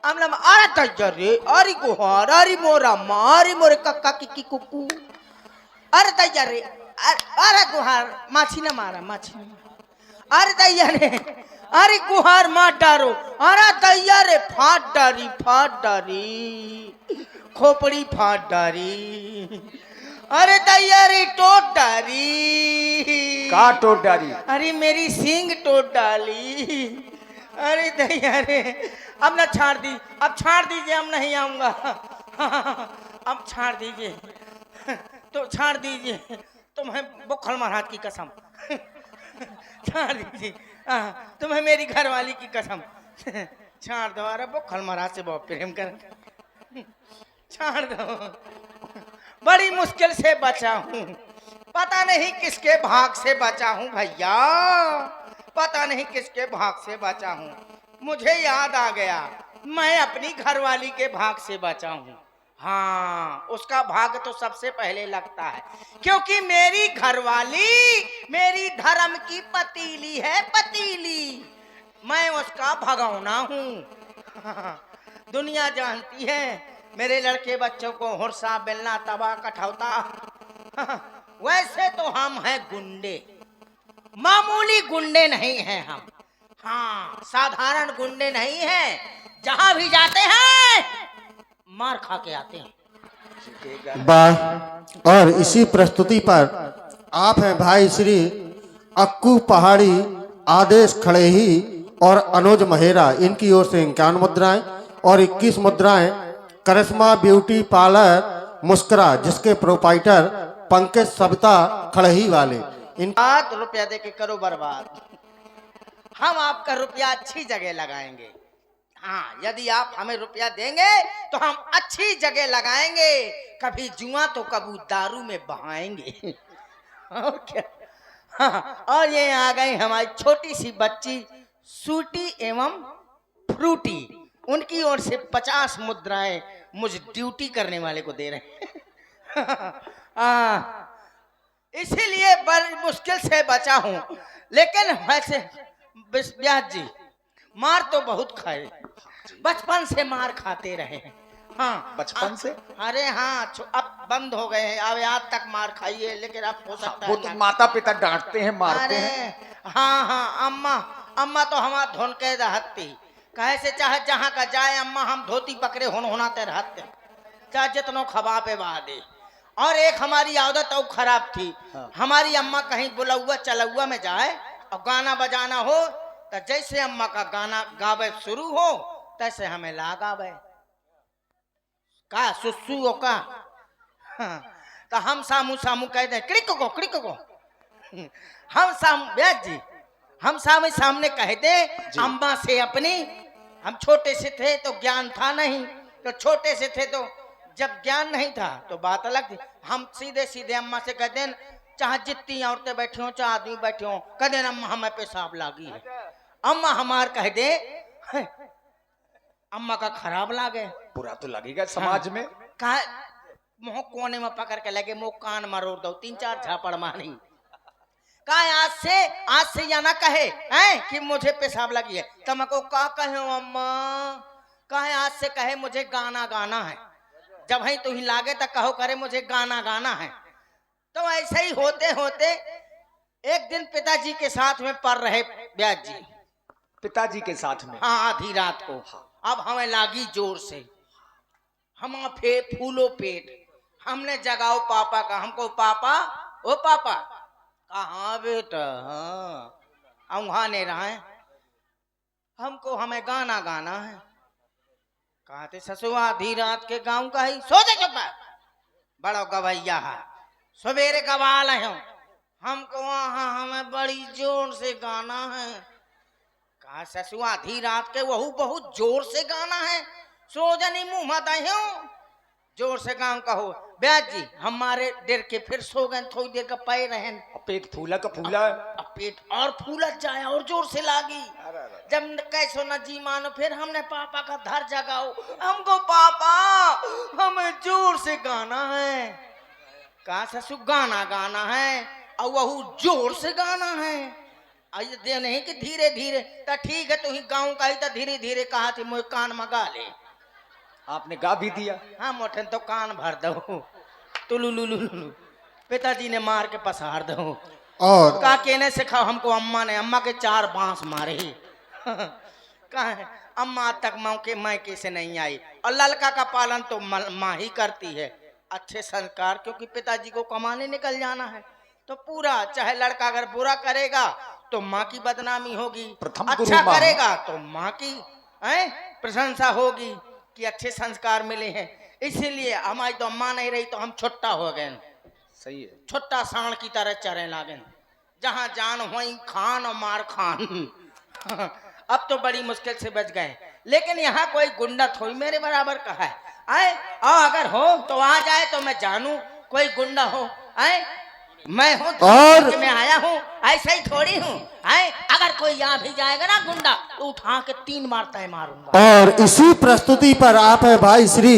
हमला अरे तैयार रे अरे गुहार अरे मोरा मारी मोरे कक्का की कुकू अरे तैयार रे अरे गुहार माछी न मारा अरे तैयार रे अरे गुहार मार डारो अरे तैयार रे फाट डारी खोपड़ी फाट डारी अरे तैयारी टोट डाली का टोट डाली? अरे मेरी सींग टोट डाली। अरे तैयारी अब ना छाड़ दी, अब छाड़ दीजिए, अब नहीं आऊंगा। अब छाड़ दीजिए तो छाड़ दीजिए तुम्हें बुखल महाराज की कसम छाड़ दीजिए, तुम्हें मेरी घरवाली की कसम छाड़ दो। अरे बुखल महाराज से बहुत प्रेम कर छाड़ दो। बड़ी मुश्किल से बचा हूँ, पता नहीं किसके भाग से बचा हूँ भैया, पता नहीं किसके भाग से बचा हूँ। मुझे याद आ गया मैं अपनी घरवाली के भाग से बचा हूँ। हाँ उसका भाग तो सबसे पहले लगता है क्योंकि मेरी घरवाली मेरी धर्म की पतीली है, पतीली मैं उसका भगौना हूँ। दुनिया जानती है मेरे लड़के बच्चों को हुर्सा बेलना तवा कठौता। वैसे तो हम हैं गुंडे, मामूली गुंडे नहीं हैं हम। हाँ साधारण गुंडे नहीं हैं, जहां भी जाते हैं मार खा के आते हैं। वाह। और इसी प्रस्तुति पर आप हैं भाई श्री अक्कू पहाड़ी, आदेश खड़ेही और अनुज महेरा, इनकी ओर से 51 मुद्राएं और 21 मुद्राएं करिश्मा ब्यूटी पार्लर मुस्कुरा, जिसके प्रोपाइटर पंकज सविता खड़ही वाले। इन रुपया दे के करो बर्बाद, हम आपका रुपया अच्छी जगह लगाएंगे। हाँ यदि आप हमें रुपया देंगे तो हम अच्छी जगह लगाएंगे, कभी जुआ तो कभी दारू में बहाएंगे। और क्या। हाँ, और ये आ गई हमारी छोटी सी बच्ची सूटी एवं फ्रूटी, उनकी ओर से 50 मुद्राएं मुझ ड्यूटी करने वाले को दे रहे हैं। इसीलिए बड़ी मुश्किल से बचा हूं, लेकिन वैसे व्यास जी मार तो बहुत खाए, बचपन से मार खाते रहे हैं। हाँ बचपन से? अरे हाँ अब बंद हो गए हैं, अब आज तक मार खाइए, लेकिन अब हो सकता है वो तो माता पिता डांटते हैं मारते हैं। हाँ अम्मा तो हमारा धुन के रहती, कहे से चाहे जहाँ का जाए अम्मा हम धोती पकड़े होनाते रहते, चाहे जितनों खबा पे बादे। और एक हमारी आदत और खराब थी। हाँ। हमारी अम्मा कहीं बुलौआ चलौआ में जाए और गाना बजाना हो तो जैसे अम्मा का गाना गावे शुरू हो तैसे हमें लगावे का सुसु का। हाँ। तो हम सामू कह दे क्रिक को हम व्यास जी हम सामने कह दे अम्मा से अपनी। हम छोटे से थे तो ज्ञान था नहीं, तो छोटे से थे तो जब ज्ञान नहीं था तो बात अलग थी। हम सीधे अम्मा से कहते हैं, चाहे जितनी औरतें बैठी हो चाहे आदमी बैठे हो, कह देना अम्मा हमें पेशाब लागी है। अम्मा हमार कह दे अम्मा का खराब लागे, बुरा तो लगेगा समाज में। कहा मुँह कोने में पकड़ के लगे मुँह कान मरोड़ दो, 3-4 झापड़ मारी। कहा आज से या ना कहे हैं कि मुझे पेशाब लगी है, तुम को का कहे अम्मा, कहे आज से कहे मुझे गाना गाना है, जब ही तू ही लागे तो कहो करे मुझे गाना गाना है। तो ऐसे ही होते होते एक दिन पिताजी के साथ में पढ़ रहे व्यास जी, पिताजी के साथ में। हाँ आधी रात को। अब हमें लागी जोर से, हम फूलो पेट, हमने जगाओ पापा का, हमको पापा ओ पापा, कहाँ बेटा, हाँ वहां नहीं रहा है, हमको हमें गाना गाना है। कहते ससुआ आधी रात के गाँव का ही सो दे चुप, बड़ो गवैया है, सवेरे गवा रहे हो, हमको वहाँ हमें बड़ी जोर से गाना है। कहा ससुआ आधी रात के वहू बहुत जोर से गाना है, सो जनी मुँह मत हो, जोर से गाँव कहो। ब्याज जी हमारे डेर के फिर सो गए, थोड़ी देर का पाए रहे, पेट फूला का फूला, अब पेट और फूला जाए और जोर से लागी। जब कैसो न जी मानो, फिर हमने पापा का धर जगाओ, हमको पापा हमें जोर से गाना है। कहा ससु गाना गाना है और वह जोर से गाना है। अयोध्या नहीं कि धीरे धीरे तो ठीक है, तू ही गाँव का ही तो धीरे धीरे कहा थी मुझे कान मगा ले। आपने गा भी दिया। हाँ मोठन तो कान भर दो तुलुलुलुलु, पिताजी ने मार के पसार दो। और का कहने सिखाओ हमको, अम्मा ने, अम्मा के 4 बांस मारे। कहा है अम्मा आज तक मौके मायके से नहीं आई, और लड़का का पालन तो माँ ही करती है। अच्छे संस्कार, क्योंकि पिताजी को कमाने निकल जाना है तो पूरा, चाहे लड़का अगर बुरा करेगा तो माँ की बदनामी होगी, प्रथम गुरु अच्छा माँ। करेगा तो माँ की प्रशंसा होगी कि अच्छे संस्कार मिले हैं। इसीलिए हमारी तो अम्मा नहीं रही तो हम छुट्टा हो गए, सही है। छुट्टा सांड की तरह चरे लागन, जहां जान वहीं खान और मार खान। अब तो बड़ी मुश्किल से बच गए, लेकिन यहाँ कोई गुंडा थोड़ी मेरे बराबर का है। आए और अगर हो तो आ जाए तो मैं जानू कोई गुंडा हो। आए मैं हूँ और- मैं आया हूँ, ऐसा ही थोड़ी हूँ। आए अगर कोई यहाँ भी जाएगा ना गुंडा तो उठा के 3 बार तय मारूंगा। और इसी प्रस्तुति पर आप है भाई श्री